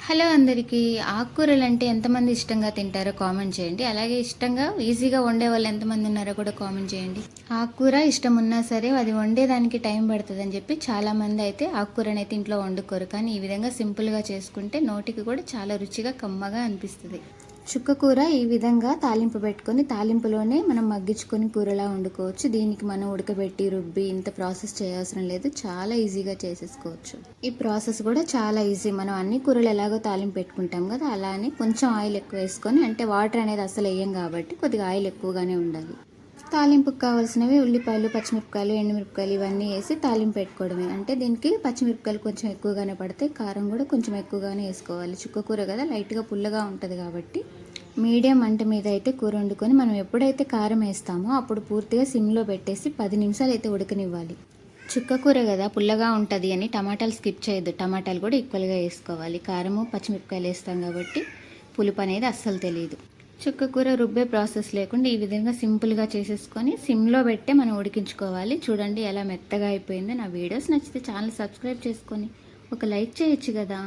Hello అందరికీ. ఆకుకూరలంటే ఎంతమంది ఇష్టంగా తింటారో కామెంట్ చేయండి. అలాగే ఇష్టంగా ఈజీగా వండే వాళ్ళు ఎంతమంది ఉన్నారో కూడా కామెంట్ చేయండి. ఆకుకూర ఇష్టం ఉన్నా సరే అది వండేదానికి టైం పడుతుందని చెప్పి చాలామంది అయితే ఆకుకూరనైతే ఇంట్లో వండుకోరు. కానీ ఈ విధంగా సింపుల్గా చేసుకుంటే నోటికి కూడా చాలా రుచిగా కమ్మగా అనిపిస్తుంది. చుక్కకూర ఈ విధంగా తాలింపు పెట్టుకొని తాలింపులోనే మనం మగ్గించుకొని కూరలా వండుకోవచ్చు. దీనికి మనం ఉడకబెట్టి రుబ్బి ఇంత ప్రాసెస్ చేయాల్సిన లేదు, చాలా ఈజీగా చేసేసుకోవచ్చు. ఈ ప్రాసెస్ కూడా చాలా ఈజీ. మనం అన్ని కూరలు ఎలాగో తాలింపు పెట్టుకుంటాం కదా, అలానే కొంచెం ఆయిల్ ఎక్కువ వేసుకొని, అంటే వాటర్ అనేది అసలు వేయం కాబట్టి కొద్దిగా ఆయిల్ ఎక్కువగానే ఉండాలి. తాలింపుకు కావాల్సినవి ఉల్లిపాయలు, పచ్చిమిరపకాయలు, ఎండుమిరపకాయలు ఇవన్నీ వేసి తాలింపు పెట్టుకోవడమే. అంటే దీనికి పచ్చిమిరపకాయలు కొంచెం ఎక్కువగానే పడతాయి, కారం కూడా కొంచెం ఎక్కువగానే వేసుకోవాలి. చుక్కకూర కదా, లైట్గా పుల్లగా ఉంటుంది కాబట్టి మీడియం మంట మీద అయితే కూర వండుకొని మనం ఎప్పుడైతే కారం వేస్తామో అప్పుడు పూర్తిగా సిమ్లో పెట్టేసి 10 నిమిషాలు అయితే ఉడకనివ్వాలి. చుక్కకూర కదా పుల్లగా ఉంటుంది అని టమాటాలు స్కిప్ చేయొద్దు. టమాటాలు కూడా ఈక్వల్గా వేసుకోవాలి. కారము పచ్చిమిరపకాయలు వేస్తాం కాబట్టి పులుపు అనేది అస్సలు తెలియదు. చుక్కకూర రుబ్బే ప్రాసెస్ లేకుండా ఈ విధంగా సింపుల్గా చేసేసుకొని సిమ్లో పెట్టే మనం ఉడికించుకోవాలి. చూడండి ఎలా మెత్తగా అయిపోయిందో. నా వీడియోస్ నచ్చితే ఛానల్ సబ్స్క్రైబ్ చేసుకొని ఒక లైక్ చేయొచ్చు కదా.